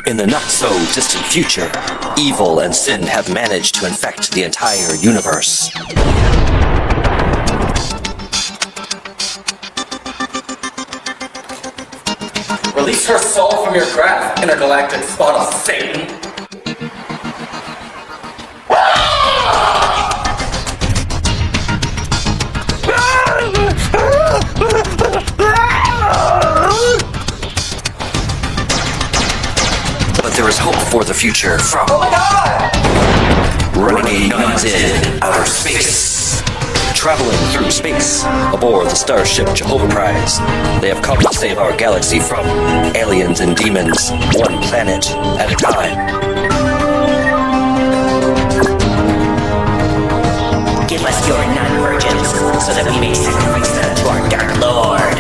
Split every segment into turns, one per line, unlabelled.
In the not-so-distant future, evil and sin have managed to infect the entire universe.
Release her soul from your grasp, intergalactic spawn of Satan!
There is hope for the future from
Oh my god!
renegade nuns in outer space. Traveling through space aboard the starship Jehovah Prize, they have come to save our galaxy from aliens and demons, one planet at a time.
Give us your non-virgins, so that we may sacrifice them to our dark lord.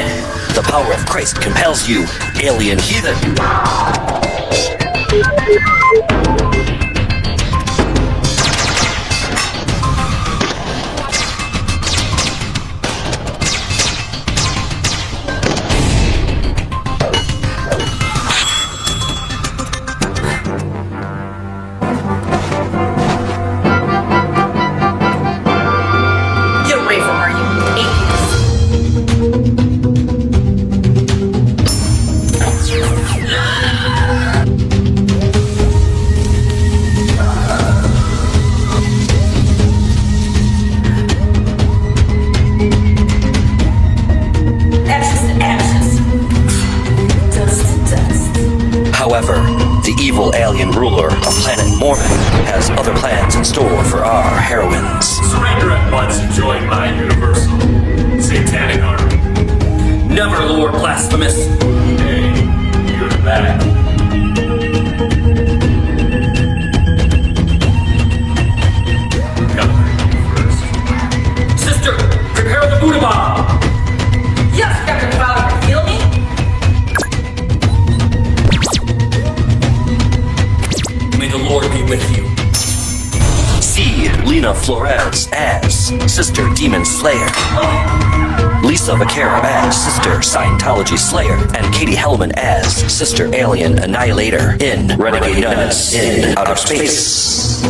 The power of Christ compels you, alien heathen.
Get away from her, you atheist.
However, the evil alien ruler of planet Mormon has other plans in store for our heroines.
Surrender at once and join my universal satanic army.
Never, Lord Blasphemous!
Hey, you're back. Come first.
Sister, prepare the Buddha bomb!
Yes, Captain Fowler, feel me?
May the Lord be with you.
See Lena Flores as Sister Demon Slayer, Lisa Vaquera as Sister Scientology Slayer, and Katie Hellman as Sister Alien Annihilator in Renegade Nuns in Outer Space.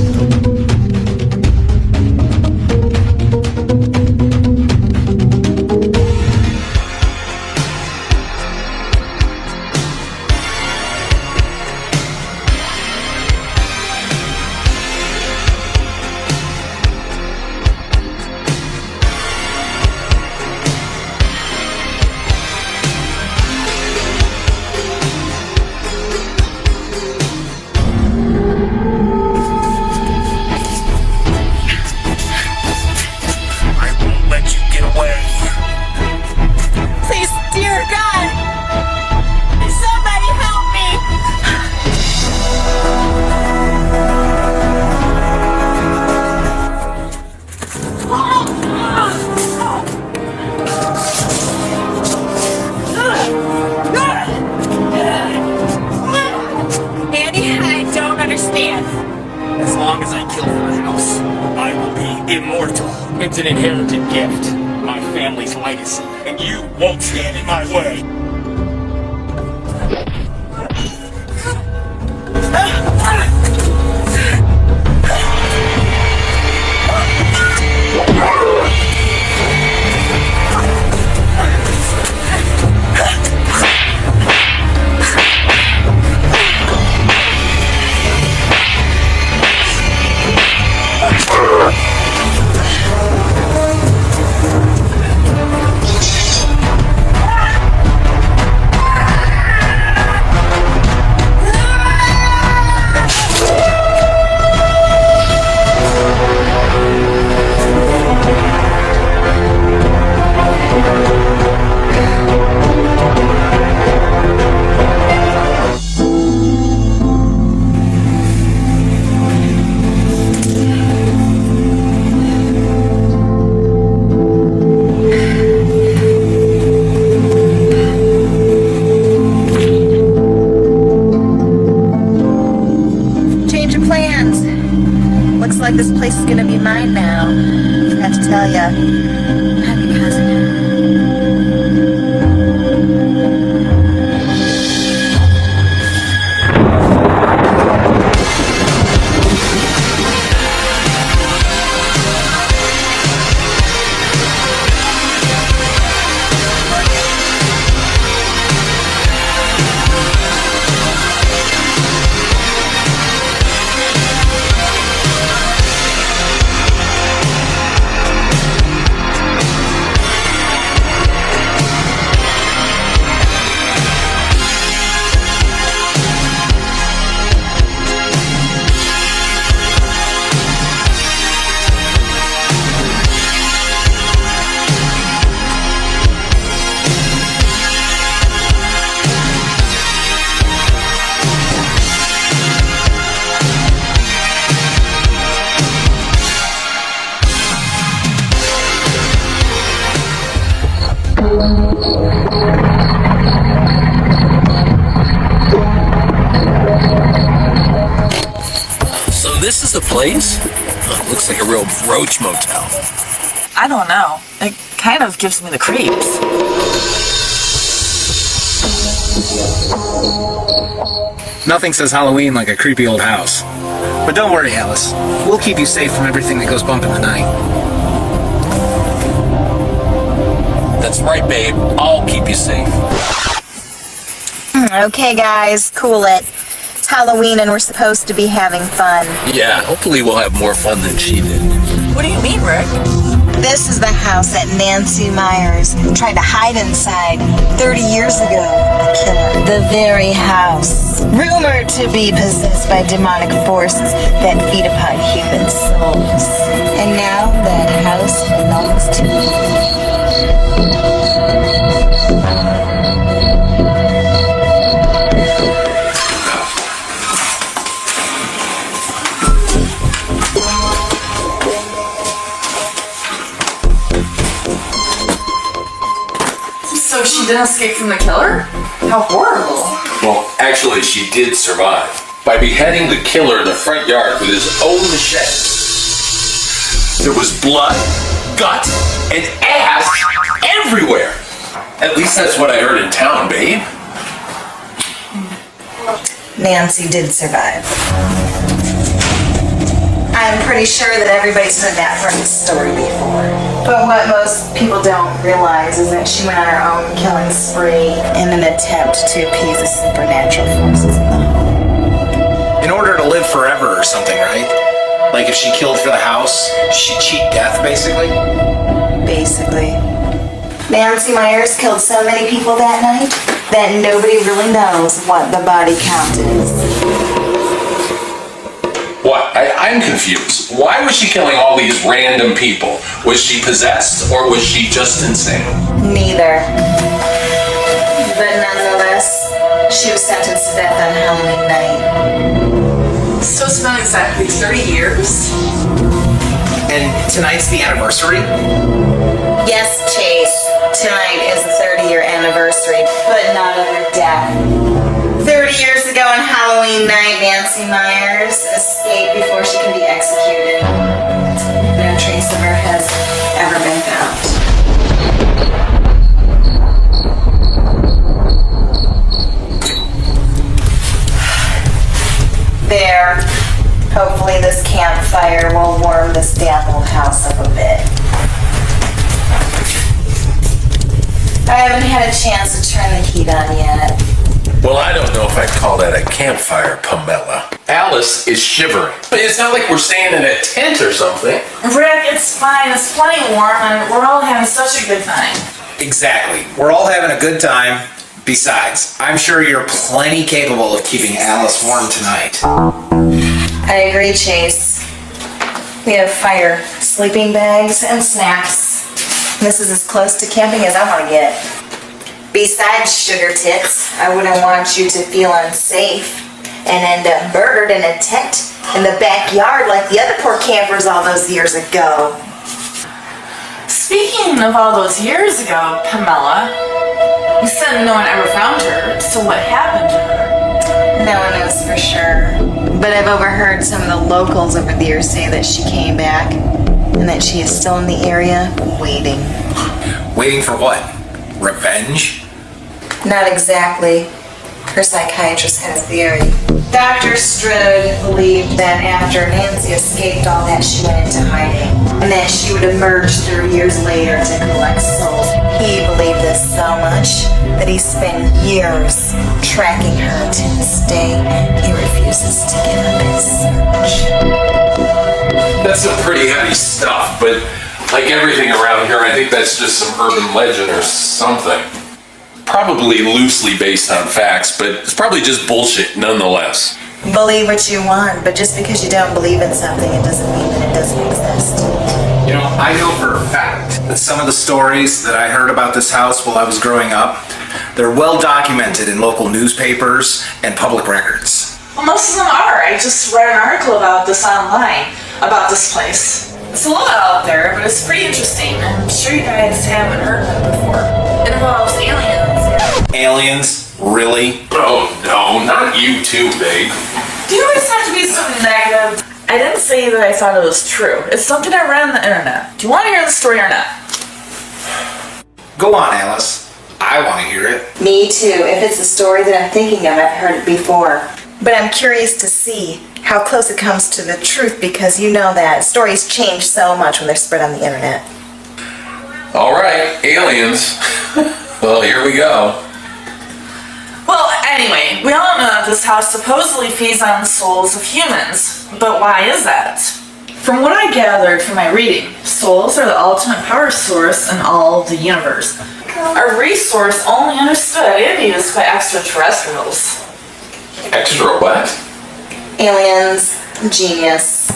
As long as I kill for the house, I will be immortal. It's an inherited gift, my family's legacy, and you won't stand in my way.
like this place is gonna be mine now. I forgot to tell ya. I'm your cousin.
the place? Oh, looks like a real roach motel.
I don't know. It kind of gives me the creeps.
Nothing says Halloween like a creepy old house. But don't worry, Alice. We'll keep you safe from everything that goes bump in the night.
That's right, babe. I'll keep you safe.
Okay, guys, cool it. It's Halloween and we're supposed to be having fun.
Yeah, hopefully we'll have more fun than she did.
What do you mean, Rick?
This is the house that Nancy Myers tried to hide inside 30 years ago. The killer. The very house. Rumored to be possessed by demonic forces that feed upon human souls. And now that house belongs to me.
So she didn't escape from the killer? How horrible.
Well, actually, she did survive by beheading the killer in the front yard with his own machete. There was blood, guts, and ass everywhere. At least that's what I heard in town, babe.
Nancy did survive. I'm pretty sure that everybody's heard that from the story before. But what most people don't realize is that she went on her own killing spree in an attempt to appease the supernatural forces in the home.
In order to live forever or something, right? Like if she killed for the house, she'd cheat death, basically?
Basically. Nancy Myers killed so many people that night that nobody really knows what the body count is.
What? I'm confused. Why was she killing all these random people? Was she possessed or was she just insane?
Neither. But nonetheless, she was sentenced to death on Halloween night.
So it's been exactly 30 years?
And tonight's the anniversary?
Yes, Chase. Tonight is the 30-year anniversary, but not of her death. 30 years ago on Halloween night, Nancy Myers escaped before she could be executed. No trace of her has ever been found. There. Hopefully this campfire will warm this damp old house up a bit. I haven't had a chance to turn the heat on yet.
Well, I don't know if I'd call that a campfire, Pamela. Alice is shivering. But it's not like we're staying in a tent or something.
Rick, it's fine. It's plenty warm and we're all having such a good time.
Exactly. We're all having a good time. Besides, I'm sure you're plenty capable of keeping Alice warm tonight.
I agree, Chase. We have fire, sleeping bags, and snacks. This is as close to camping as I want to get. Besides, sugar tits, I wouldn't want you to feel unsafe and end up murdered in a tent in the backyard like the other poor campers all those years ago.
Speaking of all those years ago, Pamela, you said no one ever found her, so what happened to her?
No one knows for sure, but I've overheard some of the locals over the years say that she came back and that she is still in the area waiting.
Waiting for what? Revenge?
Not exactly. Her psychiatrist had a theory. Dr. Strode believed that after Nancy escaped all that, she went into hiding, and that she would emerge 30 years later to collect souls. He believed this so much that he spent years tracking her. To this day, he refuses to give up his search.
That's some pretty heavy stuff, but like everything around here, I think that's just some urban legend or something. Probably loosely based on facts, but it's probably just bullshit nonetheless.
Believe what you want, but just because you don't believe in something, it doesn't mean that it doesn't exist.
You know, I know for a fact that some of the stories that I heard about this house while I was growing up, they're well documented in local newspapers and public records.
Well, most of them are. I just read an article about this online, about this place. It's a little out there, but it's pretty interesting. I'm sure you guys haven't heard of it before. It involves aliens.
Aliens? Really?
Oh no, not you too, babe.
Do you always have to be so negative? I didn't say that I thought it was true. It's something I read on the internet. Do you want to hear the story or not?
Go on, Alice. I want to hear it.
Me too. If it's a story that I'm thinking of, I've heard it before. But I'm curious to see how close it comes to the truth, because you know that stories change so much when they're spread on the internet.
All right, aliens. Well, here we go.
Well, anyway, we all know that this house supposedly feeds on the souls of humans. But why is that? From what I gathered from my reading, souls are the ultimate power source in all of the universe. A resource only understood and used by extraterrestrials.
Extra what?
Aliens, genius.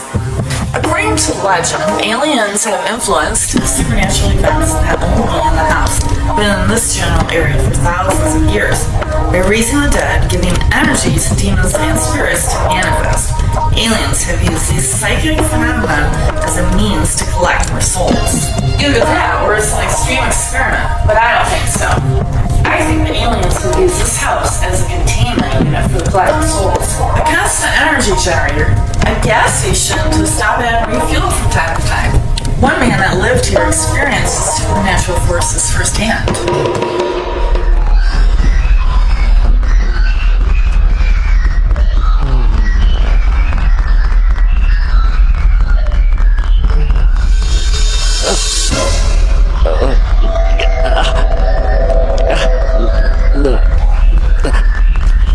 According to legend, aliens have influenced supernatural events that happen only in the house, but in this general area for thousands of years. By raising the dead, giving energy to demons and spirits to manifest, aliens have used these psychic phenomena as a means to collect more souls. Either that, or it's an extreme experiment, but I don't think so. I think the aliens have used this house as a containment unit for the collected souls, a constant energy generator, a gas station to stop and refuel from time to time. One man that lived here experienced supernatural forces firsthand.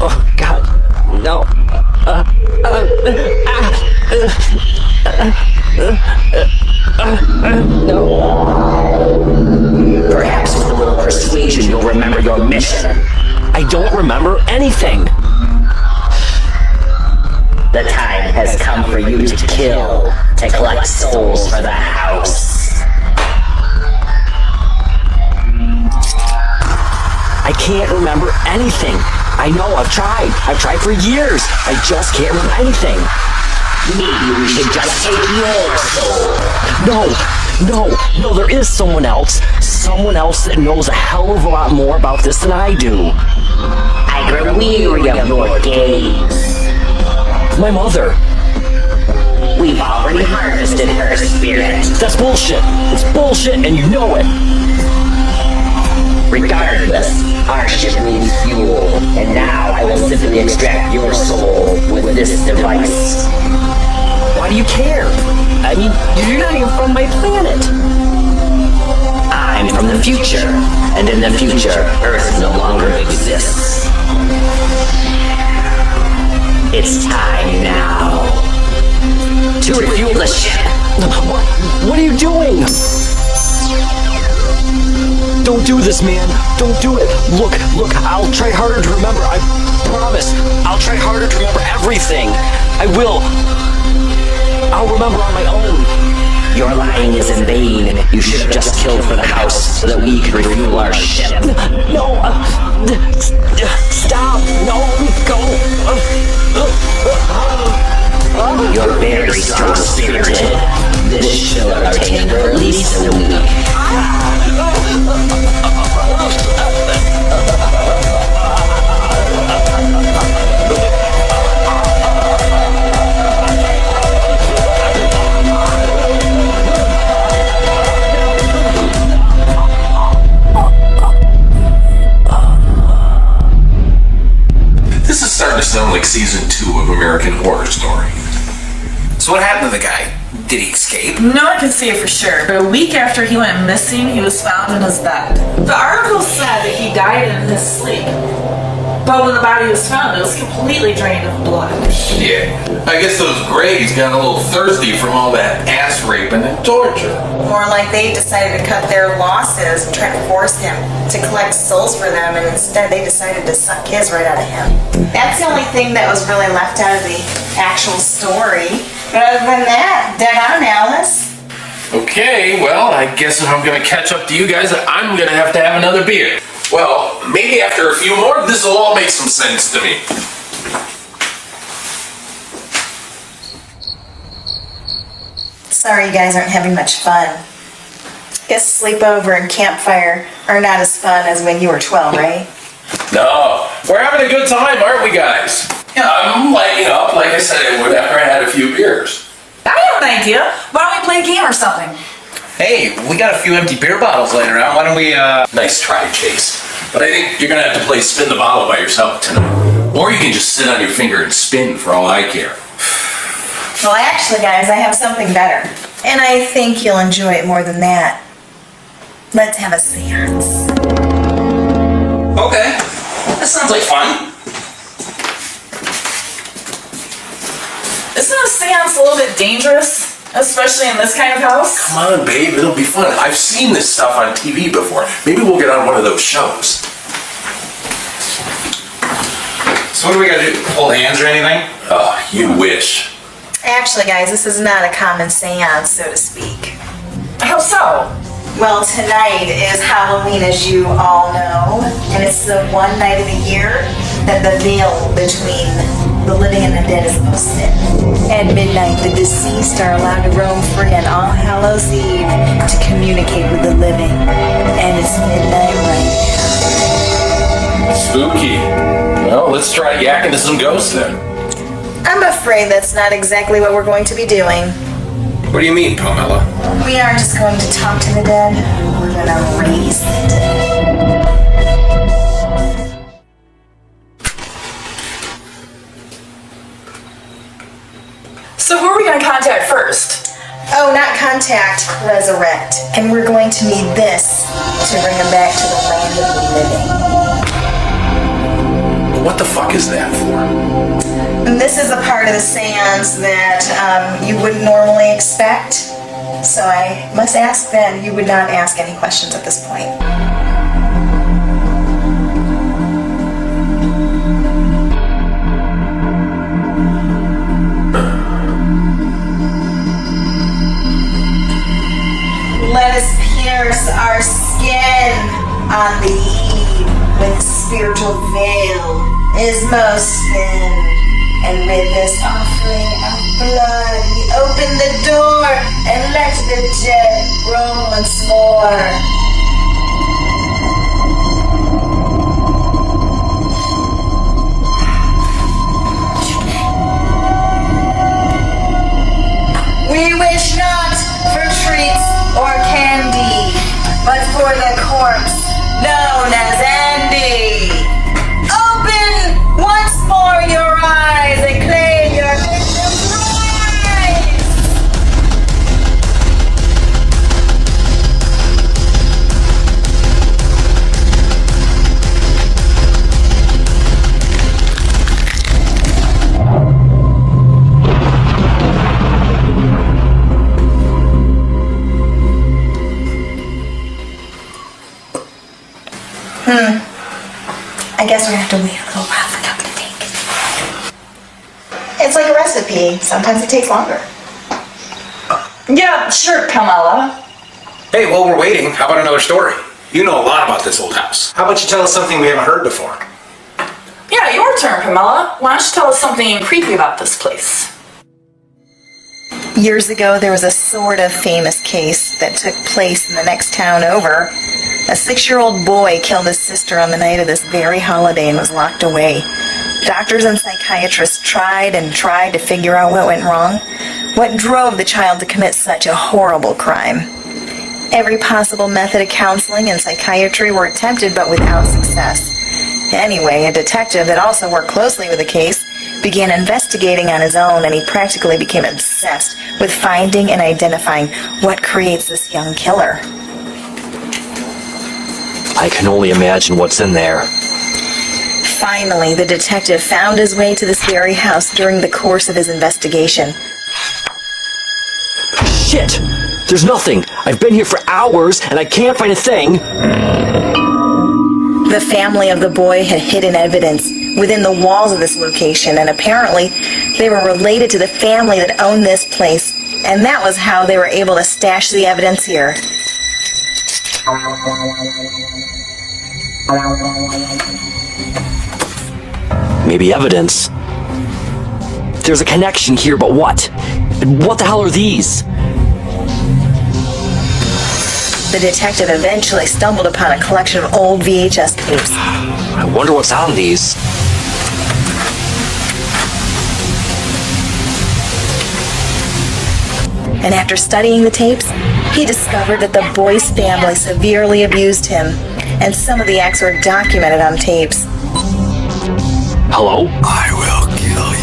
Oh, God, no. No.
Perhaps with a little persuasion you'll remember your mission.
I don't remember anything.
The time has come for you to kill, to collect souls for the house.
I can't remember anything. I know, I've tried. I've tried for years. I just can't remember anything.
Maybe we should just take your soul.
No, there is someone else. Someone else that knows a hell of a lot more about this than I do.
I grow weary of your gaze.
My mother.
We've already harvested her spirit.
That's bullshit. It's bullshit and you know it.
Regardless, our ship needs fuel, and now I will simply extract your soul with this device.
Why do you care? I mean, you're not even from my planet.
I'm from the future, and in the future, Earth no longer exists. It's time now to refuel the ship.
What are you doing? Don't do this, man. Don't do it. Look, I'll try harder to remember. I promise. I'll try harder to remember everything. I will. I'll remember on my own.
Your lying is in vain. You should have just killed for the house so that we could refuel our ship.
No. Stop. No. Go.
You're very strong-spirited. This should take for at least a week.
This is starting to sound like season 2 of American Horror Story.
So what happened to the guy? Did he escape?
No one can say it for sure, but a week after he went missing, he was found in his bed. The article said that he died in his sleep. But when the body was found, it was completely drained of blood.
Yeah, I guess those graves got a little thirsty from all that ass raping and torture.
More like they decided to cut their losses and try to force him to collect souls for them, and instead they decided to suck his right out of him. That's the only thing that was really left out of the actual story. But other than that, dead on, Alice.
Okay, well, I guess if I'm gonna catch up to you guys, I'm gonna have another beer. Well, maybe after a few more, this will all make some sense to me.
Sorry you guys aren't having much fun. Guess sleepover and campfire are not as fun as when you were 12, right?
No, we're having a good time, aren't we, guys? Yeah, I'm lighting up like I said I would after I had a few beers.
I have an idea. Why don't we play a game or something?
Hey, we got a few empty beer bottles laying around. Why don't we,
Nice try, Chase. But I think you're gonna have to play spin the bottle by yourself tonight. Or you can just sit on your finger and spin for all I care.
Well, actually, guys, I have something better. And I think you'll enjoy it more than that. Let's have a seance.
Okay. That sounds like fun.
Isn't a seance a little bit dangerous? Especially in this kind of house?
Come on, babe, it'll be fun. I've seen this stuff on TV before. Maybe we'll get on one of those shows.
so what do we gotta do? Hold hands or anything?
Oh, you wish.
Actually, guys, this is not a common seance, so to speak.
How so?
Well, tonight is Halloween, as you all know, and it's the one night of the year that the veil between the living and the dead is most thin. At midnight, the deceased are allowed to roam free on All Hallows Eve to communicate with the living, and it's midnight right now.
Spooky. Well, let's try yakking to some ghosts then.
I'm afraid that's not exactly what we're going to be doing.
What do you mean, Pomela?
We aren't just going to talk to the dead, we're going to raise the dead.
So who are we going to contact first?
Oh, not contact, resurrect. And we're going to need this to bring them back to the land of the living.
What the fuck is that for?
And this is a part of the seance that you wouldn't normally expect. So I must ask that you would not ask any questions at this point. Let us pierce our skin on the eve when the spiritual veil is most thin. And with this offering of blood, we open the door and let the dead roam once more. We wish not for treats or candy, but for the corpse known as Andy. Open once more your eyes and claim your victim's rise. I guess we have to wait a little while for that to take. It's like a recipe. Sometimes it takes longer.
Yeah, sure, Kamala.
Hey, while we're waiting, how about another story? You know a lot about this old house. How about you tell us something we haven't heard before?
Yeah, your turn, Kamala. Why don't you tell us something creepy about this place?
Years ago, there was a sort of famous case that took place in the next town over. A 6-year-old boy killed his sister on the night of this very holiday and was locked away. Doctors and psychiatrists tried and tried to figure out what went wrong. What drove the child to commit such a horrible crime? Every possible method of counseling and psychiatry were attempted, but without success. Anyway, a detective that also worked closely with the case began investigating on his own, and he practically became obsessed with finding and identifying what creates this young killer.
I can only imagine what's in there.
Finally, the detective found his way to this very house during the course of his investigation.
Shit! There's nothing! I've been here for hours and I can't find a thing!
The family of the boy had hidden evidence within the walls of this location, and apparently they were related to the family that owned this place, and that was how they were able to stash the evidence here.
Maybe evidence. There's a connection here, but what? What the hell are these?
The detective eventually stumbled upon a collection of old VHS tapes.
I wonder what's on these.
And after studying the tapes, he discovered that the boy's family severely abused him, and some of the acts were documented on tapes.
Hello?
I will kill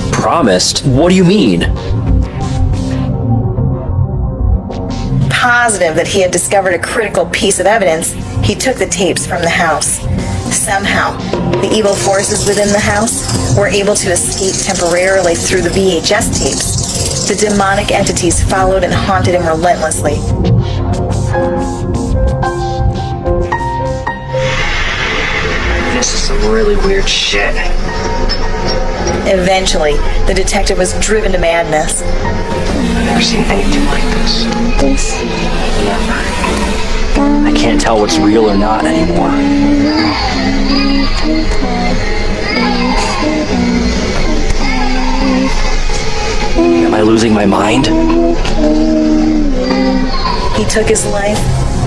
you.
Promised? What do you mean?
Positive that he had discovered a critical piece of evidence, he took the tapes from the house. Somehow, the evil forces within the house were able to escape temporarily through the VHS tapes. The demonic entities followed and haunted him relentlessly.
This is some really weird shit.
Eventually, the detective was driven to madness.
I've never seen anything like this.
I can't tell what's real or not anymore. Am I losing my mind?
He took his life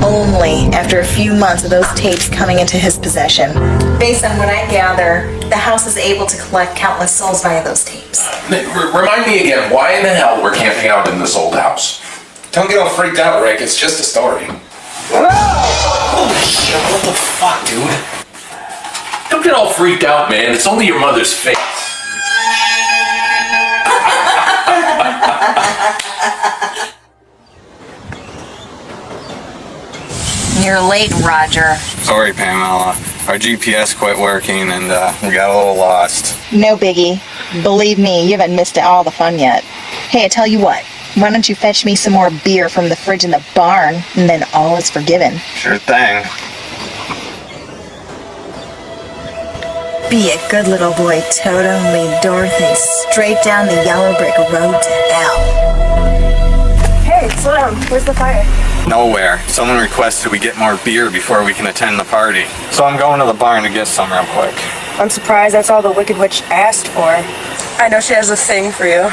only after a few months of those tapes coming into his possession. Based on what I gather, the house is able to collect countless souls via those tapes.
Remind me again, why in the hell we're camping out in this old house?
Don't get all freaked out, Rick. It's just a story.
Holy shit, what the fuck, dude? Don't get all freaked out, man. It's only your mother's face.
You're late, Roger.
Sorry, Pamela. Our GPS quit working and we got a little lost.
No biggie. Believe me, you haven't missed all the fun yet. Hey, I tell you what. Why don't you fetch me some more beer from the fridge in the barn, and then all is forgiven.
Sure thing.
Be a good little boy, Toto, and lead Dorothy straight down the yellow brick road to hell. Hey, slow down. Where's the fire?
Nowhere. Someone requested we get more beer before we can attend the party. So I'm going to the barn to get some real quick.
I'm surprised that's all the Wicked Witch asked for. I know she has a thing for you.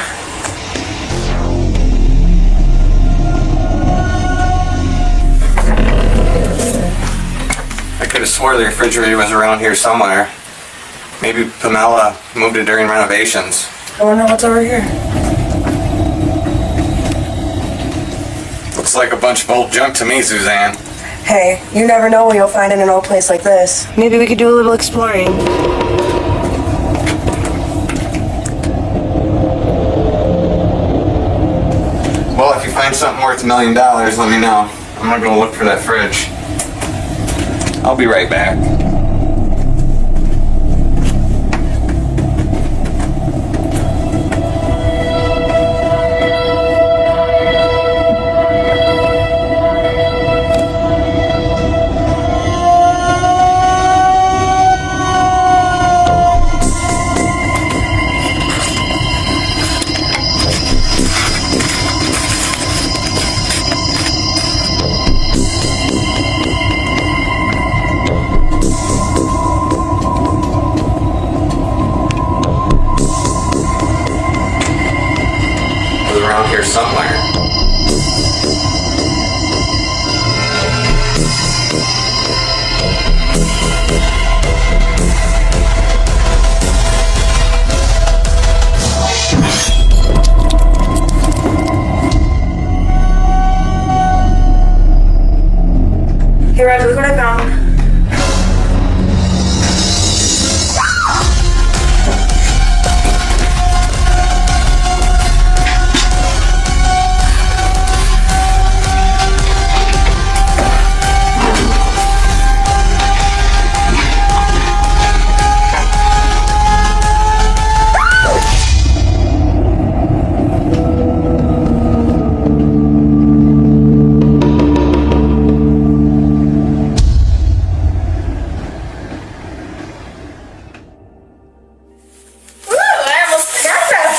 I could have swore the refrigerator was around here somewhere. Maybe Pamela moved it during renovations.
I wonder what's over here.
Looks like a bunch of old junk to me, Suzanne.
Hey, you never know what you'll find in an old place like this. Maybe we could do a little exploring.
Well, if you find something worth $1 million, let me know. I'm gonna go look for that fridge. I'll be right back. Around here somewhere.
Hey, Roger, look what I found.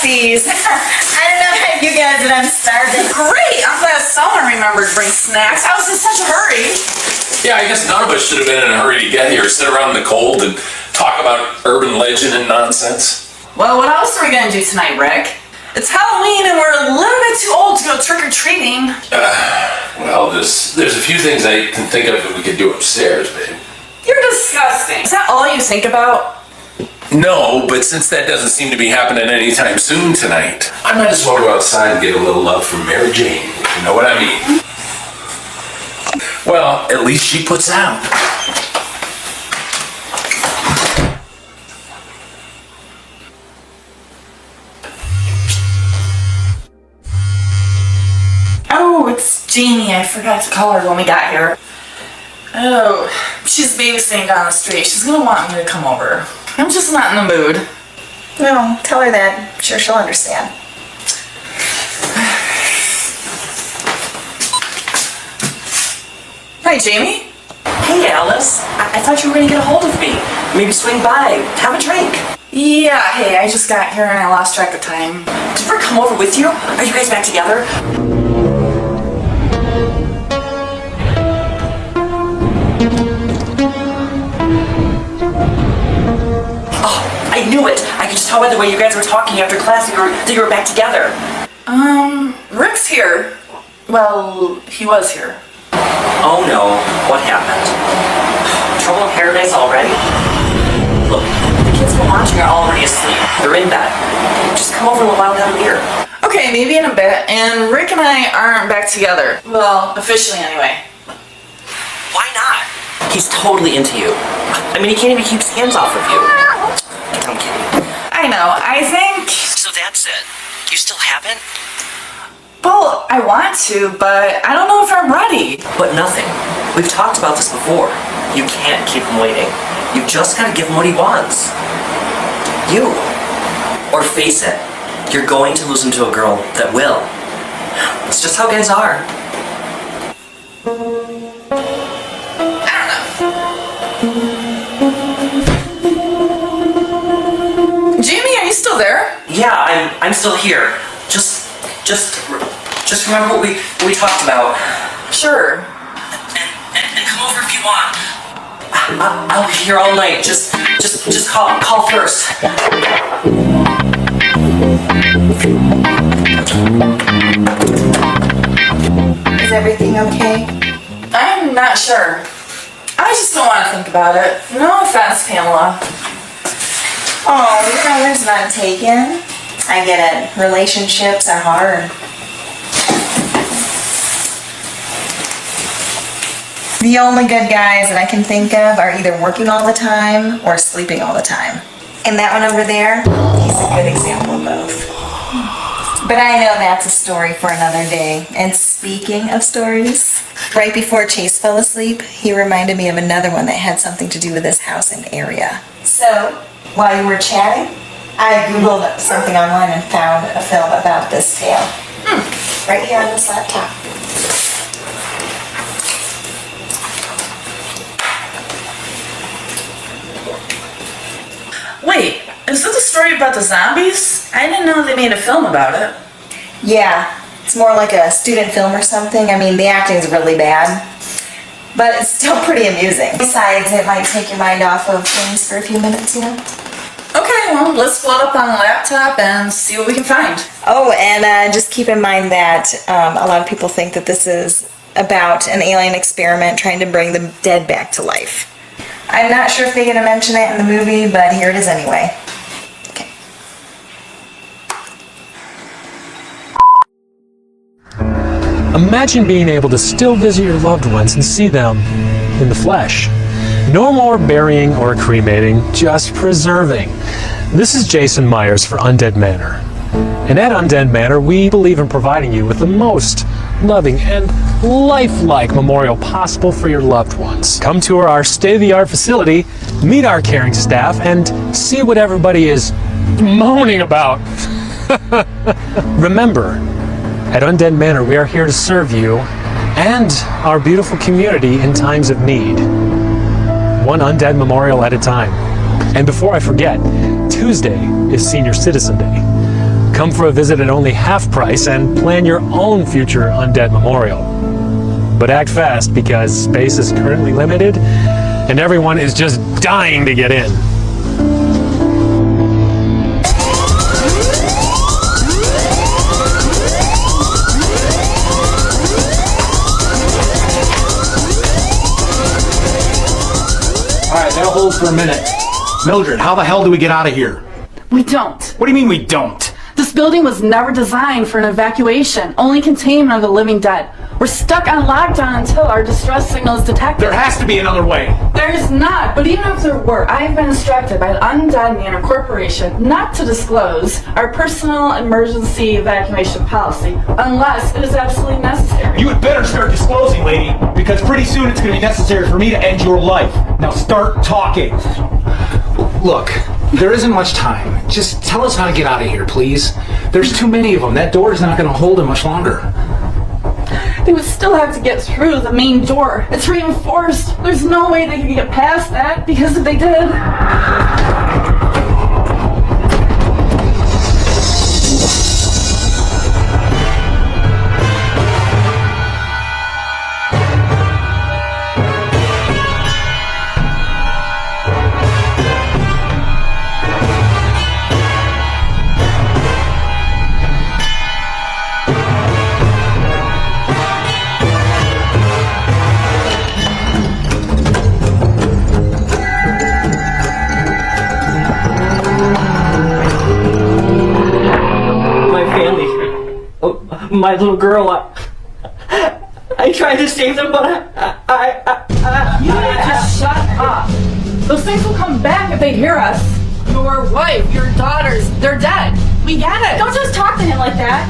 These. I don't know about you guys, but I'm starving.
Great! I'm glad someone remembered to bring snacks. I was in such a hurry.
Yeah, I guess none of us should have been in a hurry to get here, sit around in the cold and talk about urban legend and nonsense.
Well, what else are we gonna do tonight, Rick? It's Halloween and we're a little bit too old to go trick-or-treating.
Well, there's a few things I can think of that we could do upstairs, babe.
You're disgusting. Is that all you think about?
No, but since that doesn't seem to be happening anytime soon tonight, I might as well go outside and get a little love from Mary Jane. You know what I mean? Well, at least she puts out.
Oh, it's Jamie. I forgot to call her when we got here. Oh, she's babysitting down the street. She's gonna want me to come over. I'm just not in the mood.
No, tell her that. I'm sure she'll understand.
Hi, Jamie.
Hey, Alice. I thought you were going to get a hold of me. Maybe swing by, have a drink.
Yeah, hey, I just got here and I lost track of time.
Did Rick come over with you? Are you guys back together? Oh, I knew it. I could just tell by the way you guys were talking after class that you were back together.
Rick's here. Well, he was here.
Oh no, what happened? Trouble in paradise already? Look, the kids we're watching are already asleep. They're in bed. Just come over in a while and have a beer.
Okay, maybe in a bit. And Rick and I aren't back together. Well, officially anyway.
Why not? He's totally into you. I mean, he can't even keep his hands off of you. I'm kidding.
I know, I think...
So that's it. You still haven't?
Well, I want to, but I don't know if I'm ready.
But nothing. We've talked about this before. You can't keep him waiting. You just gotta give him what he wants. You. Or face it, you're going to lose him to a girl that will. It's just how guys are.
Jamie, are you still there?
Yeah, I'm still here. Just remember what we talked about.
Sure.
And come over if you want. I'll be here all night. Just call first.
Is everything okay?
I'm not sure. I just don't want to think about it. No offense, Pamela.
Oh, there's none taken. I get it. Relationships are hard. The only good guys that I can think of are either working all the time or sleeping all the time. And that one over there, he's a good example of both. But I know that's a story for another day. And speaking of stories, right before Chase fell asleep, he reminded me of another one that had something to do with this house and area. So, while you were chatting, I Googled something online and found a film about this tale. Right here on this laptop.
Wait, is this a story about the zombies? I didn't know they made a film about it.
Yeah, it's more like a student film or something. I mean, the acting's really bad, but it's still pretty amusing. Besides, it might take your mind off of things for a few minutes, you know?
Okay, well, let's float up on the laptop and see what we can find.
Oh, and just keep in mind that a lot of people think that this is about an alien experiment trying to bring the dead back to life. I'm not sure if they're going to mention it in the movie, but here it is anyway. Okay.
Imagine being able to still visit your loved ones and see them in the flesh. No more burying or cremating, just preserving. This is Jason Myers for Undead Manor. And at Undead Manor, we believe in providing you with the most loving and lifelike memorial possible for your loved ones. Come tour our state-of-the-art facility, meet our caring staff, and see what everybody is moaning about. Remember, at Undead Manor, we are here to serve you and our beautiful community in times of need. One undead memorial at a time. And before I forget, Tuesday is Senior Citizen Day. Come for a visit at only half price and plan your own future undead memorial. But act fast because space is currently limited and everyone is just dying to get in. All right, that'll hold for a minute.
Mildred, how the hell do we get out of here?
We don't.
What do you mean we don't?
This building was never designed for an evacuation, only containment of the living dead. We're stuck on lockdown until our distress signal is detected.
There has to be another way.
There is not, but even if there were, I have been instructed by the Undead Manor Corporation not to disclose our personal emergency evacuation policy unless it is absolutely necessary.
You had better start disclosing, lady, because pretty soon it's going to be necessary for me to end your life. Now start talking. Look, there isn't much time. Just tell us how to get out of here, please. There's too many of them. That door is not going to hold it much longer.
They would still have to get through the main door. It's reinforced. There's no way they could get past that, because if they did...
My little girl, I tried to save them, but
You need to shut up. Those things will come back if they hear us. Your wife, your daughters, they're dead. We get it.
Don't just talk to him like that.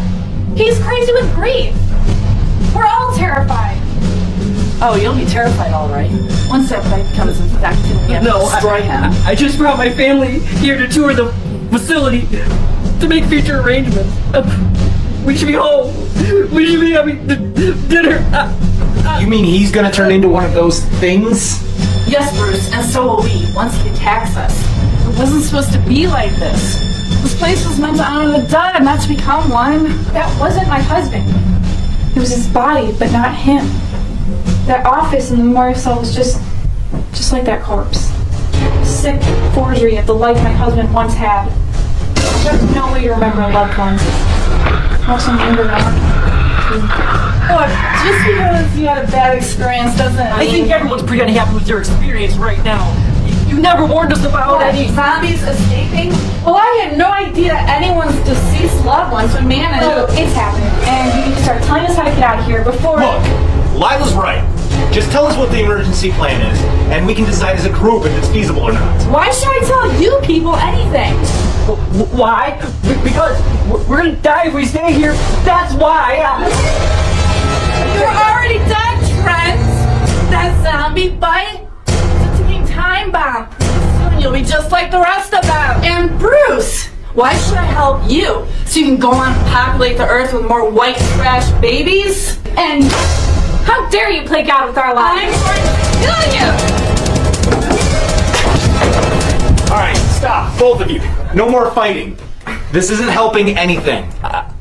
He's crazy with grief. We're all terrified.
Oh, you'll be terrified, all right. Once that bite becomes infected, we have to destroy him.
I just brought my family here to tour the facility to make future arrangements. We should be home. We should be having dinner.
You mean he's gonna turn into one of those things?
Yes, Bruce, and so will we, once he attacks us. It wasn't supposed to be like this. This place was meant to honor the dead, not to become one.
That wasn't my husband. It was his body, but not him. That office in the memorial cell was just like that corpse. Sick forgery of the life my husband once had. There's no way to remember loved ones. Also remember now.
Look, just because you had a bad experience doesn't mean...
I think everyone's pretty unhappy with your experience right now. You never warned us about any...
Zombies escaping? Well, I had no idea anyone's deceased loved ones would manage...
Look, it's happening. And you need to start telling us how to get out of here before...
Look, Lila's right. Just tell us what the emergency plan is, and we can decide as a group if it's feasible or not.
Why should I tell you people anything?
Why? Because we're gonna die if we stay here. That's why.
You're already dead, Trent. That zombie bite is a ticking time bomb. Soon you'll be just like the rest of them. And Bruce, why should I help you? So you can go on and populate the earth with more white trash babies?
And how dare you play God with our lives?
I'm going to kill you.
All right, stop, both of you. No more fighting. This isn't helping anything.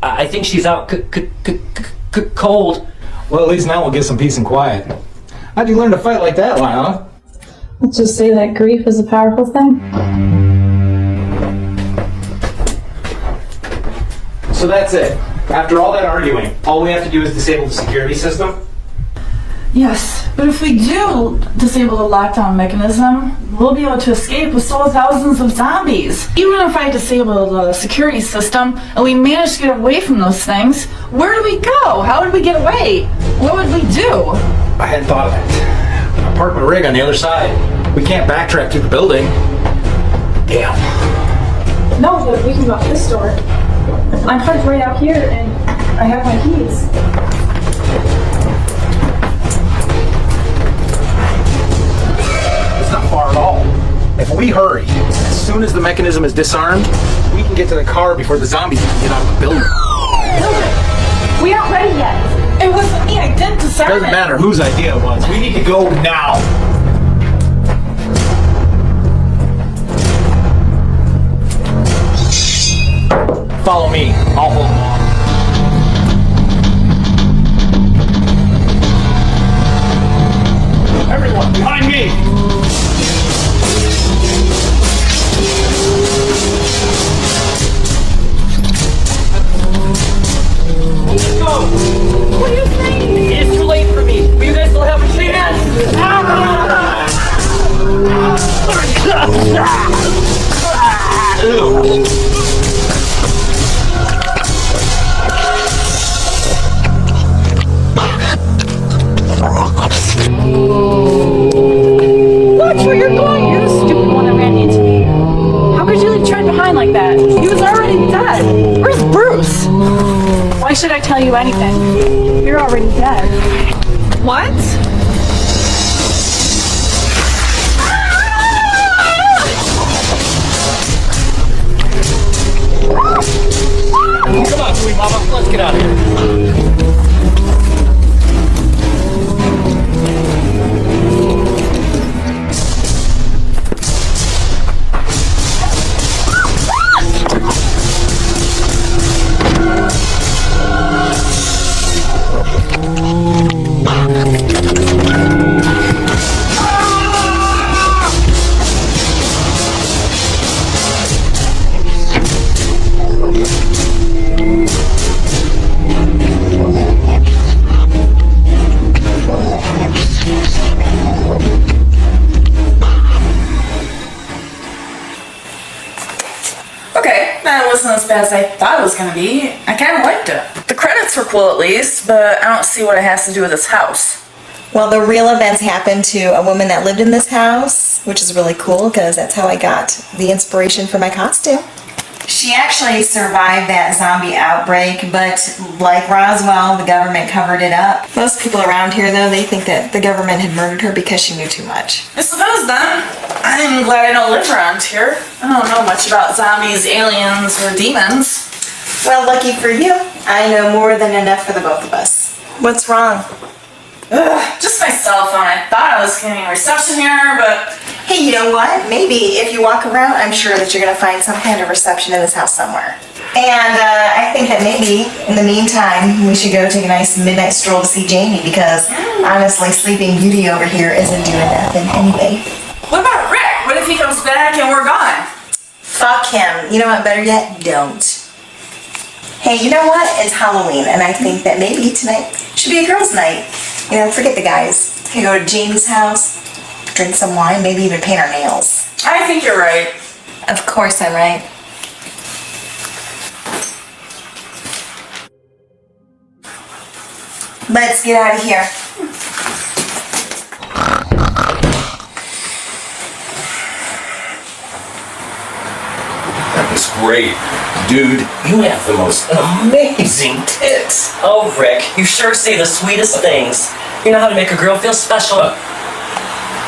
I think she's out cold.
Well, at least now we'll get some peace and quiet. How'd you learn to fight like that, Lila?
Let's just say that grief is a powerful thing.
So that's it. After all that arguing, all we have to do is disable the security system?
Yes, but if we do disable the lockdown mechanism, we'll be able to escape with still thousands of zombies. Even if I disable the security system and we manage to get away from those things, where do we go? How would we get away? What would we do?
I hadn't thought of that. I parked my rig on the other side. We can't backtrack through the building. Damn.
No, but we can go out this door. I'm parked right out here and I have my keys.
Not far at all. If we hurry, as soon as the mechanism is disarmed, we can get to the car before the zombies can get out of the building.
We aren't ready yet.
It wasn't me, I did disarm it.
Doesn't matter whose idea it was. We need to go now. Follow me. I'll hold them off. Everyone, behind me!
Let's go! What are you saying? It's too late for me, but you guys still have a chance!
Watch where you're going. You're the stupid one that ran into me. How could you leave Trent behind like that? He was already dead. Where's Bruce? Why should I tell you anything? You're already dead.
What?
Come on, sweet mama. Let's get out of here.
That wasn't as bad as I thought it was gonna be. I kind of liked it. The credits were cool at least, but I don't see what it has to do with this house.
Well, the real events happened to a woman that lived in this house, which is really cool because that's how I got the inspiration for my costume. She actually survived that zombie outbreak, but like Roswell, the government covered it up. Most people around here, though, they think that the government had murdered her because she knew too much.
I suppose then. I'm glad I don't live around here. I don't know much about zombies, aliens, or demons.
Well, lucky for you, I know more than enough for the both of us. What's wrong?
Just my cell phone. I thought I was getting reception here, but...
Hey, you know what? Maybe if you walk around, I'm sure that you're going to find some kind of reception in this house somewhere. And I think that maybe, in the meantime, we should go take a nice midnight stroll to see Jamie because, honestly, Sleeping Beauty over here isn't doing nothing anyway.
What about Rick? What if he comes back and we're gone?
Fuck him. You know what? Better yet, don't. Hey, you know what? It's Halloween, and I think that maybe tonight should be a girls' night. You know, forget the guys. We can go to Jamie's house, drink some wine, maybe even paint our nails.
I think you're right.
Of course I'm right. Let's get out of here.
That was great. Dude, you have the most amazing tits.
Oh, Rick, you sure say the sweetest things. You know how to make a girl feel special.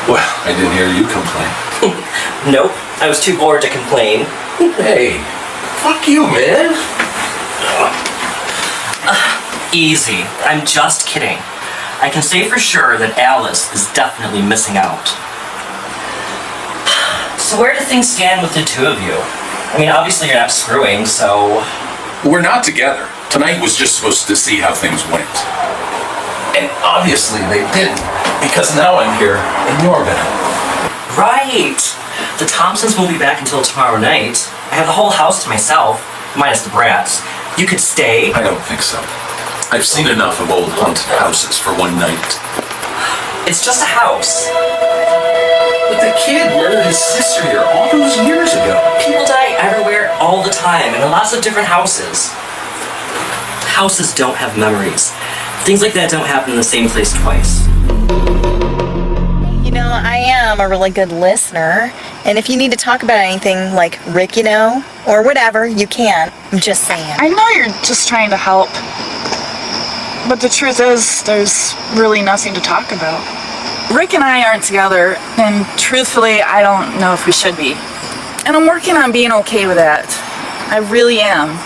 Well, I didn't hear you complain.
Nope, I was too bored to complain.
Hey, fuck you, man.
Easy, I'm just kidding. I can say for sure that Alice is definitely missing out. So where do things stand with the two of you? I mean, obviously you're not screwing, so...
We're not together. Tonight was just supposed to see how things went. And obviously they didn't, because now I'm here in your bed.
Right! The Thompsons won't be back until tomorrow night. I have the whole house to myself, minus the brats. You could stay.
I don't think so. I've seen enough of old haunted houses for one night.
It's just a house.
But the kid murdered his sister here all those years ago.
People die everywhere all the time, and in lots of different houses. Houses don't have memories. Things like that don't happen in the same place twice.
You know, I am a really good listener, and if you need to talk about anything like Rick, you know, or whatever, you can. I'm just saying.
I know you're just trying to help. But the truth is, there's really nothing to talk about. Rick and I aren't together, and truthfully, I don't know if we should be. And I'm working on being okay with that. I really am.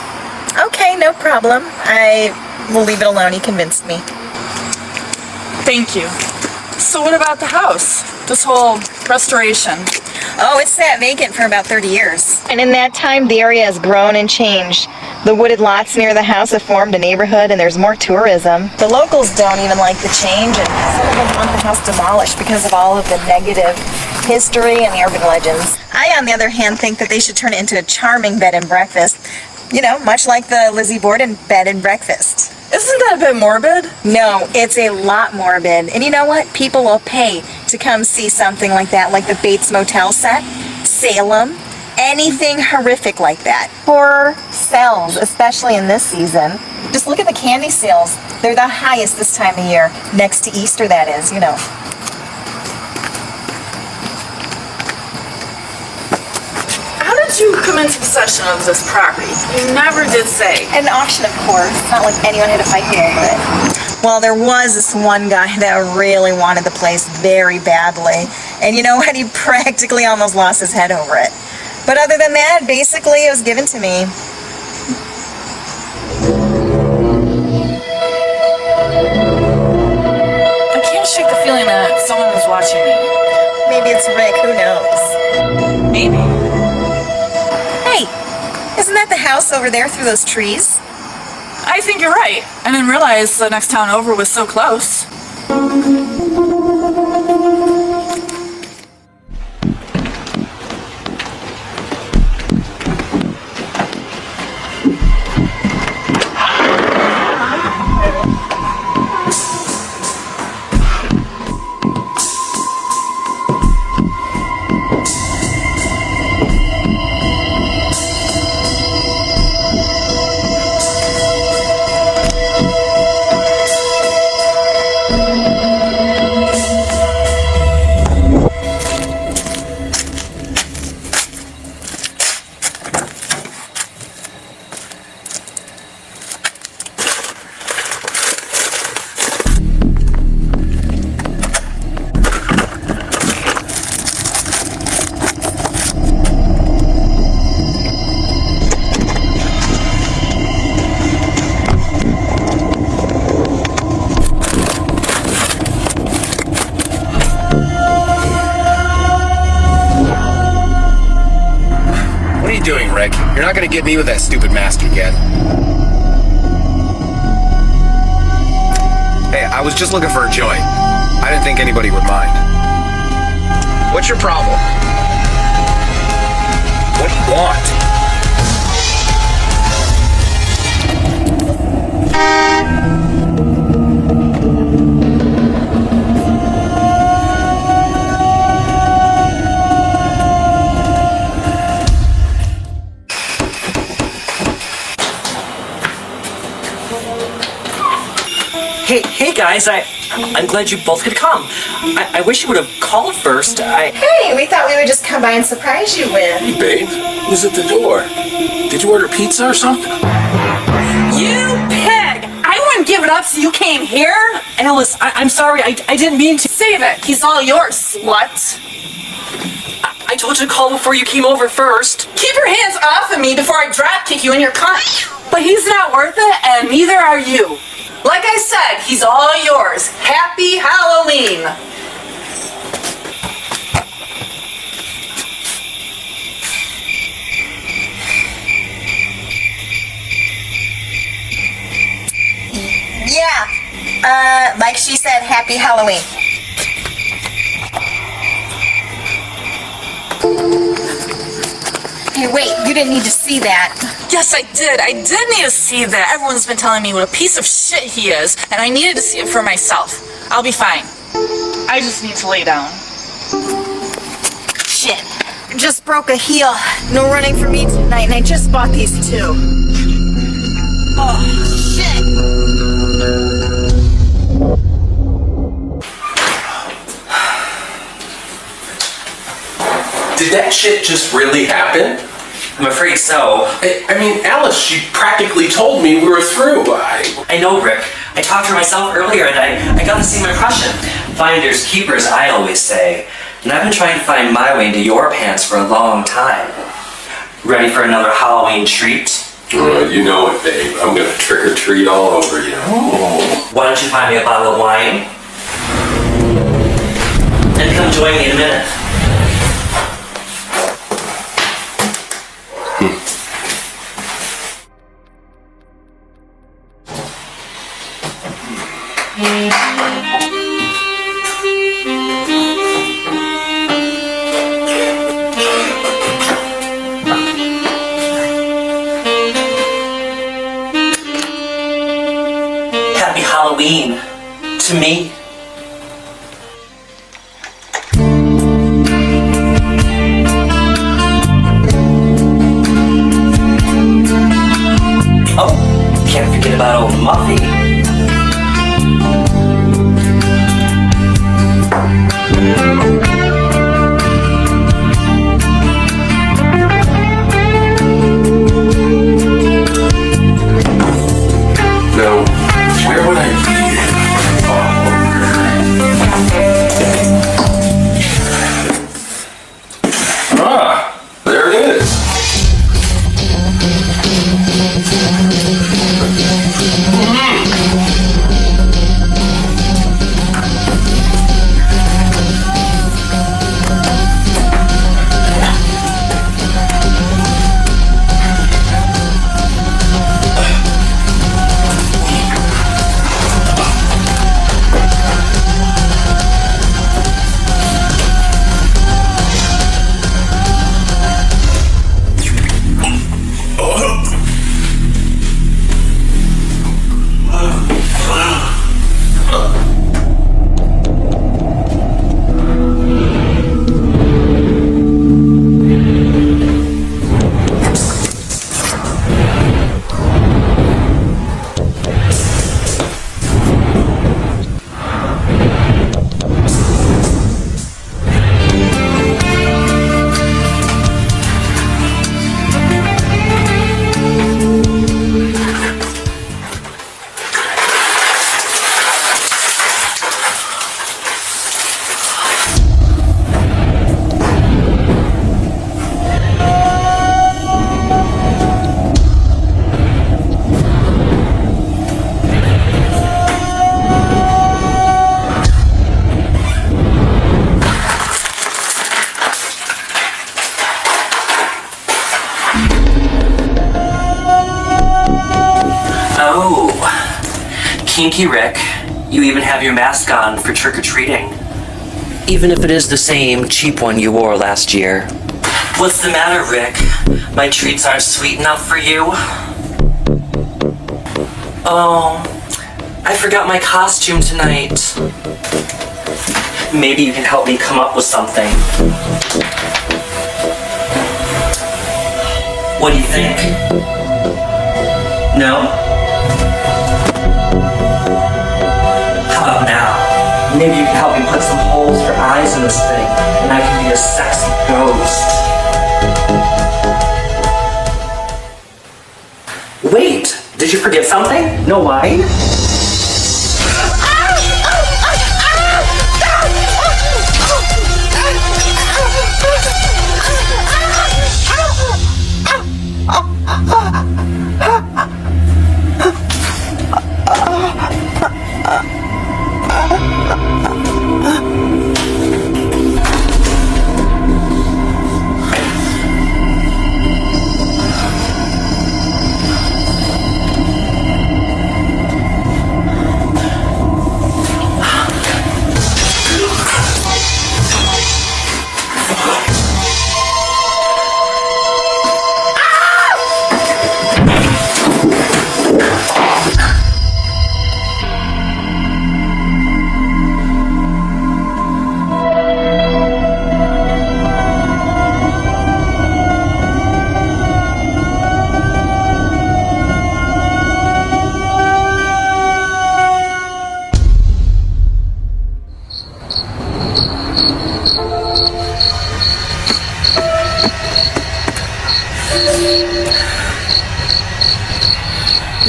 Okay, no problem. I will leave it alone. He convinced me.
Thank you. So what about the house? This whole restoration?
Oh, it's sat vacant for about 30 years. And in that time, the area has grown and changed. The wooded lots near the house have formed a neighborhood, and there's more tourism. The locals don't even like the change, and some of them want the house demolished because of all of the negative history and the urban legends. I, on the other hand, think that they should turn it into a charming bed and breakfast. You know, much like the Lizzie Borden bed and breakfast.
Isn't that a bit morbid?
No, it's a lot morbid. And you know what? People will pay to come see something like that, like the Bates Motel set. Salem, anything horrific like that. Horror sells, especially in this season. Just look at the candy sales. They're the highest this time of year. Next to Easter, that is, you know.
How did you come into possession of this property? You never did say.
An auction, of course. It's not like anyone had to fight me over it. Well, there was this one guy that really wanted the place very badly. And you know what? He practically almost lost his head over it. But other than that, basically, it was given to me.
I can't shake the feeling that someone is watching me.
Maybe it's Rick, who knows?
Maybe.
Hey, isn't that the house over there through those trees?
I think you're right. I didn't realize the next town over was so close.
You're not gonna get me with that stupid mask again. Hey, I was just looking for a joint. I didn't think anybody would mind. What's your problem? What do you want?
Hey guys, I'm glad you both could come. I wish you would have called first.
Hey, we thought we would just come by and surprise you with.
Hey, babe. Who's at the door? Did you order pizza or something?
You pig! I wouldn't give it up so you came here.
Alice, I'm sorry, I didn't mean to.
Save it. He's all yours, slut.
I told you to call before you came over first.
Keep your hands off of me before I drop kick you in your cunt. But he's not worth it, and neither are you. Like I said, he's all yours. Happy Halloween!
Yeah, like she said, happy Halloween. Hey, wait, you didn't need to see that.
Yes, I did. I did need to see that. Everyone's been telling me what a piece of shit he is, and I needed to see it for myself. I'll be fine. I just need to lay down.
Shit. Just broke a heel. No running for me tonight, and I just bought these too. Oh, shit.
Did that shit just really happen?
I'm afraid so.
I mean, Alice, she practically told me we were through.
I know, Rick. I talked to her myself earlier, and I got the same impression. Finders keepers, I always say. And I've been trying to find my way into your pants for a long time. Ready for another Halloween treat?
You know it, babe. I'm gonna trick or treat all over you.
Why don't you find me a bottle of wine? And come join me in a minute. Happy Halloween to me. Kinky, Rick. You even have your mask on for trick-or-treating. Even if it is the same cheap one you wore last year. What's the matter, Rick? My treats aren't sweet enough for you? Oh, I forgot my costume tonight. Maybe you can help me come up with something. What do you think? No? How about now? Maybe you can help me put some holes for eyes in this thing, and I can be a sexy ghost. Wait, did you forget something? No wine?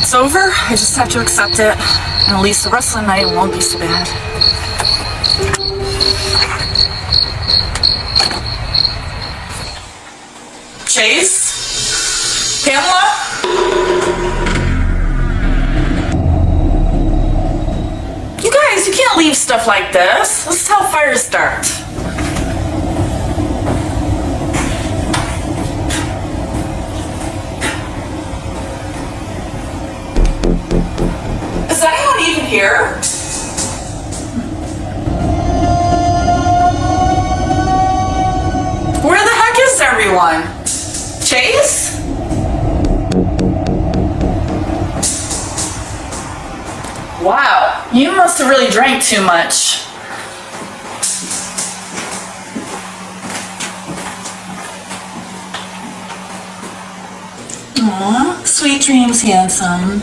It's over. I just have to accept it. And at least the rest of the night won't be so bad. Chase? Pamela? You guys, you can't leave stuff like this. This is how fires start. Is anyone even here? Where the heck is everyone? Chase? Wow, you must have really drank too much. Aw, sweet dreams, handsome.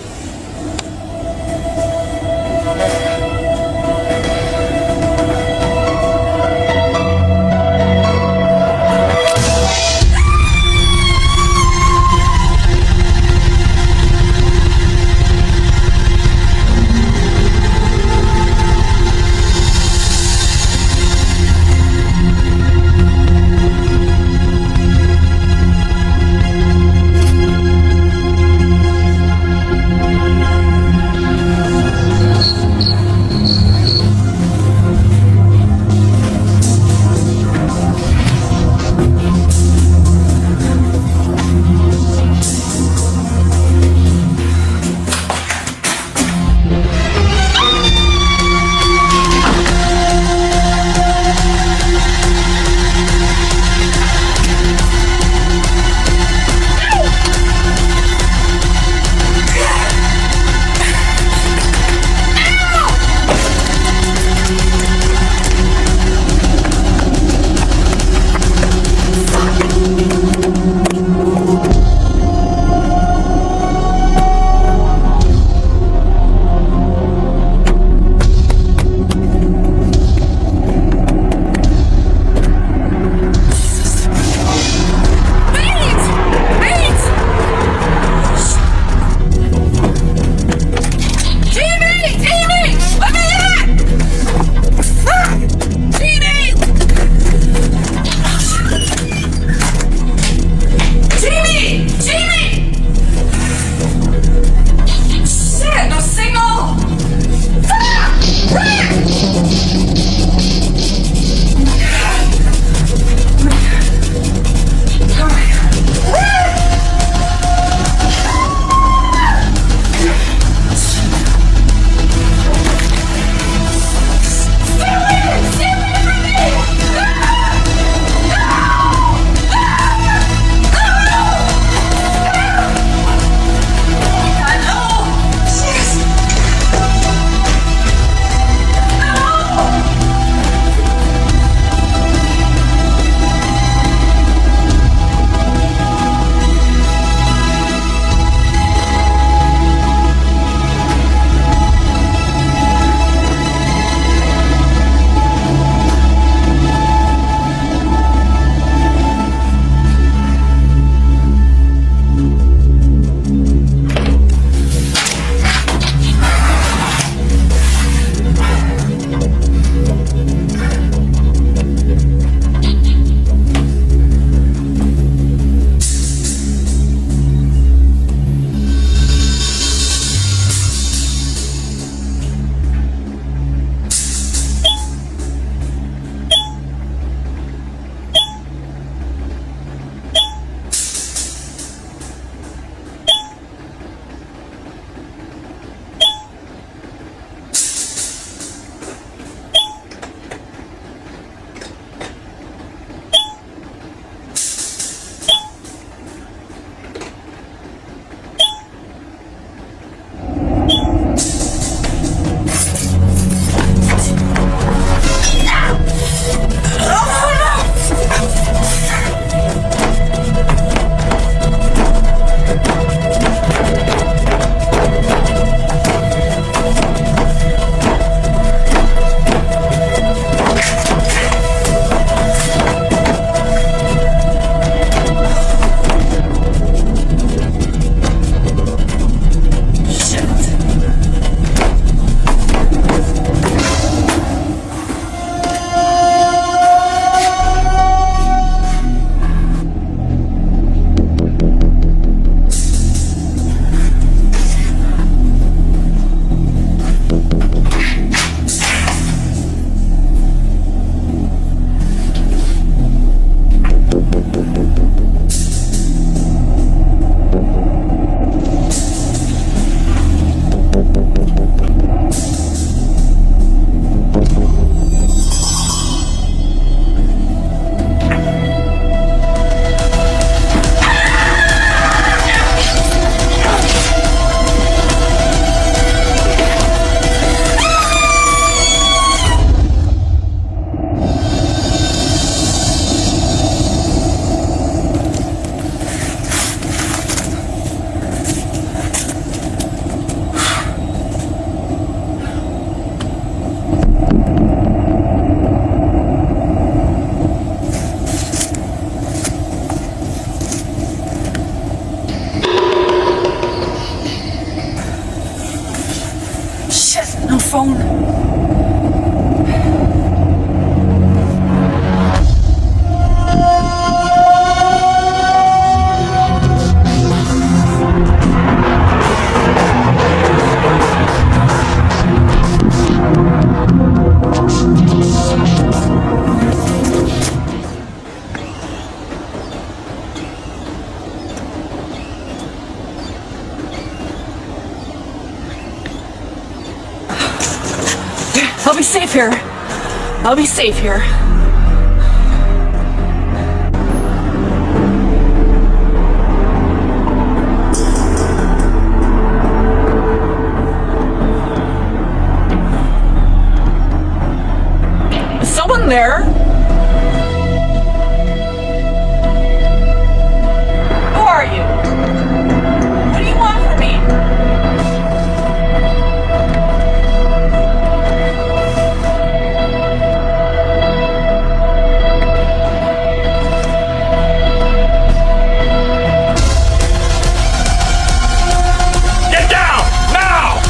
I'll be safe here. I'll be safe here. Is someone there? Who are you? What do you want from me?
Get down! Now!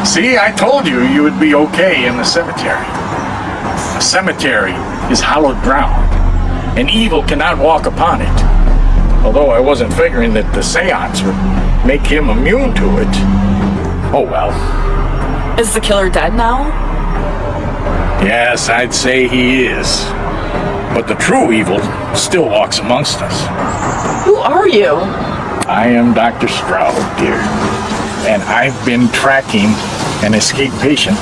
See, I told you you would be okay in the cemetery. A cemetery is hallowed ground, and evil cannot walk upon it. Although I wasn't figuring that the seance would make him immune to it. Oh well.
Is the killer dead now?
Yes, I'd say he is. But the true evil still walks amongst us.
Who are you?
I am Dr. Stroud, dear. And I've been tracking an escaped patient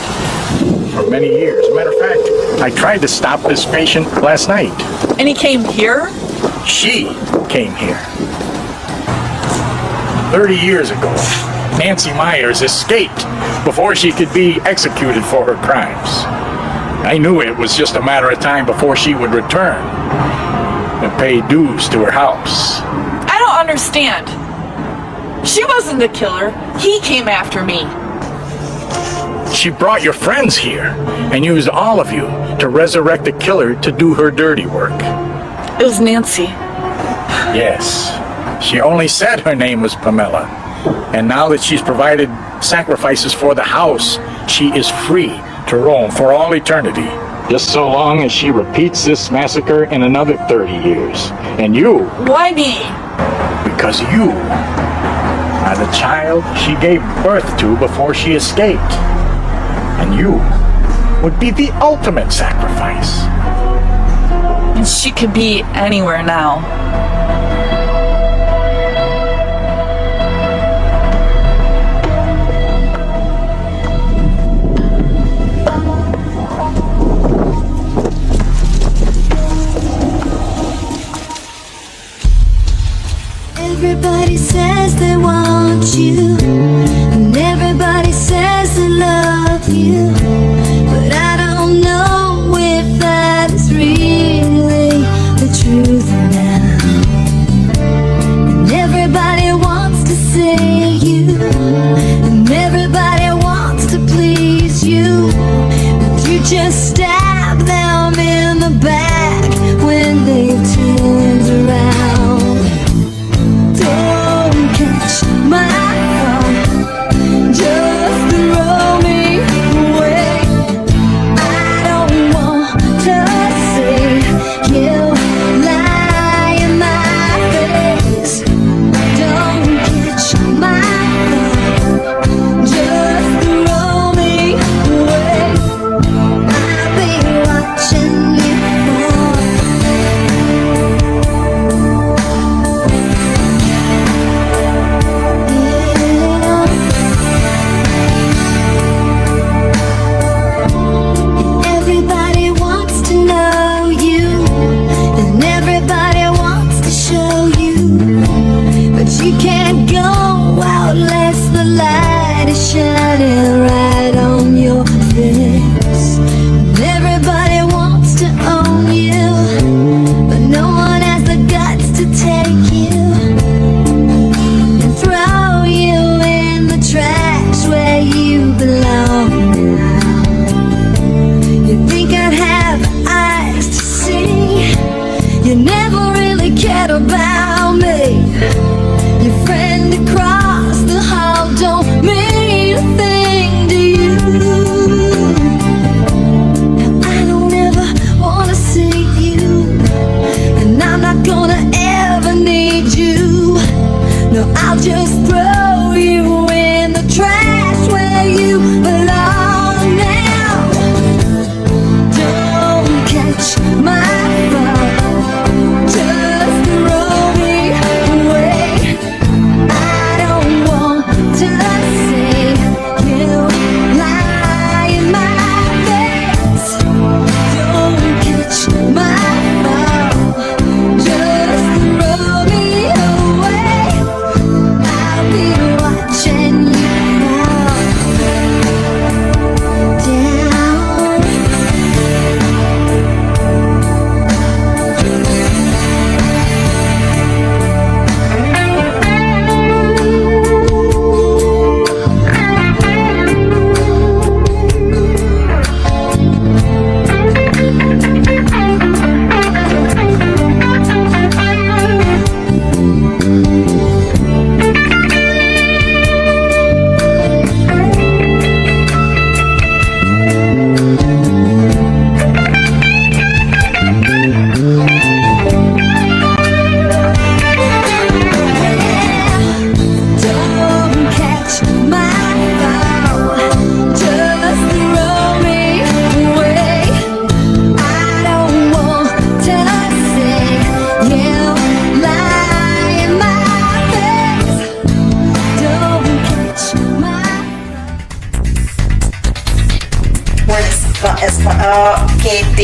for many years. As a matter of fact, I tried to stop this patient last night.
And he came here?
She came here. 30 years ago, Nancy Myers escaped before she could be executed for her crimes. I knew it was just a matter of time before she would return and pay dues to her house.
I don't understand. She wasn't the killer. He came after me.
She brought your friends here and used all of you to resurrect the killer to do her dirty work.
It was Nancy.
Yes. She only said her name was Pamela. And now that she's provided sacrifices for the house, she is free to roam for all eternity. Just so long as she repeats this massacre in another 30 years. And you...
Why me?
Because you are the child she gave birth to before she escaped. And you would be the ultimate sacrifice.
And she could be anywhere now.
Everybody says they want you, and everybody says they love you, but I don't know if that is really the truth now. And everybody wants to see you, and everybody wants to please you, but you just stab them in the back when they turn around. Don't catch my heart, just throw me away. I don't want to see you lie in my face. Don't catch my heart, just throw me away. I'll be watching you fall. Everybody wants to know you, and everybody wants to show you, but you can't go out unless the light is shining right on your face. And everybody wants to own you, but no one has the guts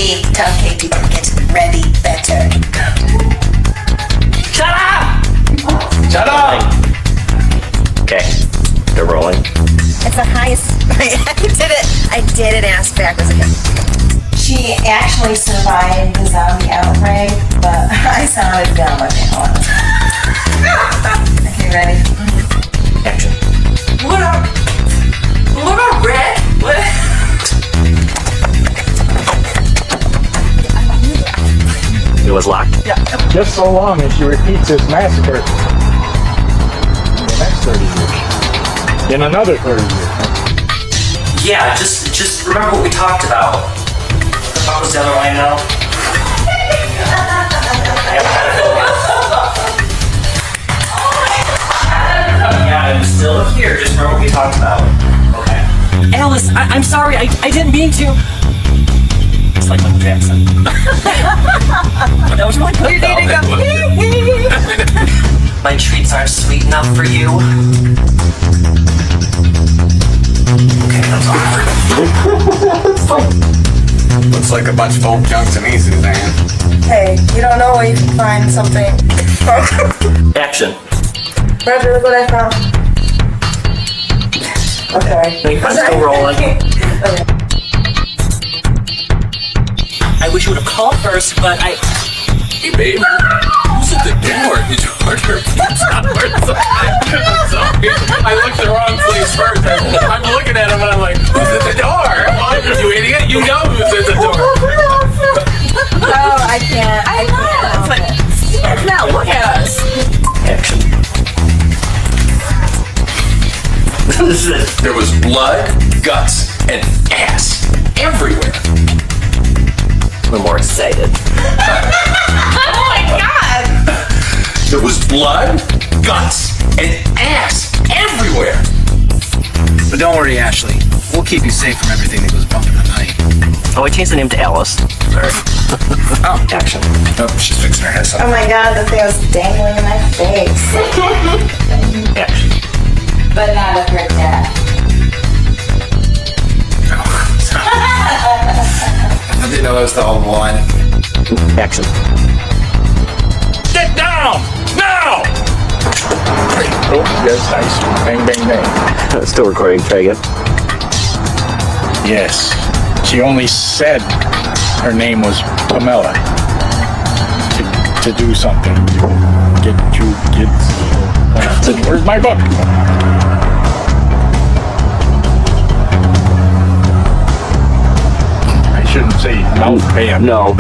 Katie, tell Katie to get ready better.
Shut up!
Shut up!
Okay, they're rolling.
It's the highest. I did it ass backwards again. She actually survived the zombie outbreak, but I sounded dumb with it. Okay, ready?
Action.
What up, Red? What?
It was locked?
Yeah.
Just so long as she repeats this massacre in the next 30 years. In another 30 years.
Yeah, just remember what we talked about. What was the other line now? Yeah, I'm still here. Just remember what we talked about. Okay.
Alice, I'm sorry. I didn't mean to.
It's like Michael Jackson.
That was really good.
You need to go.
My treats aren't sweet enough for you. Okay, that's awkward.
Looks like a bunch of old junk to me, Suzanne.
Hey, you don't know where you can find something.
Action.
Roger, look what I found. Okay.
I'm still rolling. I wish you would have called first, but I...
Hey, babe. Who's at the door? Did you order pizza or something? I looked the wrong place first. I'm looking at him and I'm like, who's at the door? You idiot. You know who's at the door.
Oh, I can't.
I know. It's like, now look at us.
Action.
There was blood, guts, and ass everywhere.
We're more excited.
Oh my God!
There was blood, guts, and ass everywhere.
But don't worry, Ashley. We'll keep you safe from everything that goes bump in the night.
Oh, I changed the name to Alice. Sorry.
Oh.
Action.
Oh, she's fixing her hair.
Oh my god, the thing was dangling in my face.
Action.
But not of her death.
I didn't know that was the whole line.
Action.
Get down! Now! Oh, yes, nice. Bang, bang, bang.
Still recording. Try again.
Yes. She only said her name was Pamela. To do something. To get you kids. Where's my book? I shouldn't say mouth band.
No.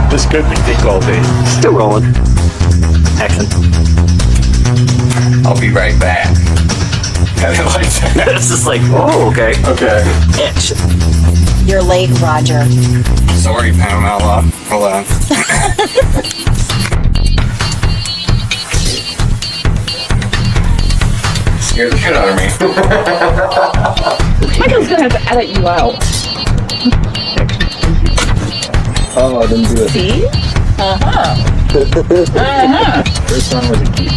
This could be take all day.
Still rolling. Action.
I'll be right back. Kind of like that.
It's just like, oh, okay.
Okay.
Action.
You're late, Roger.
Sorry, Pamela. Hold on. Scared the shit out of me.
Michael's gonna have to edit you out.
Oh, I didn't do it.
See? Uh-huh.
First one was a key.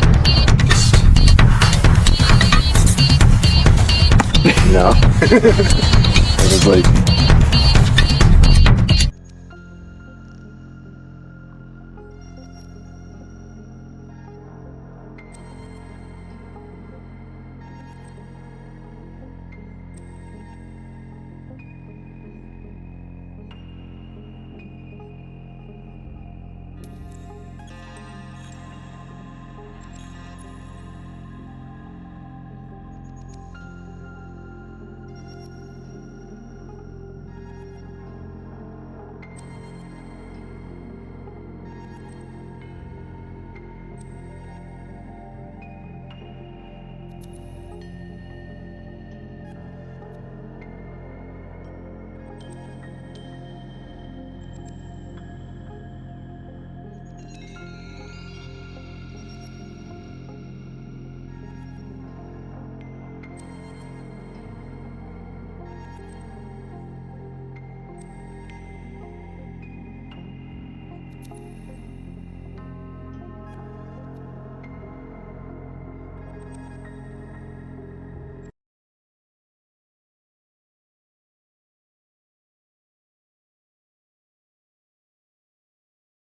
No.
It was like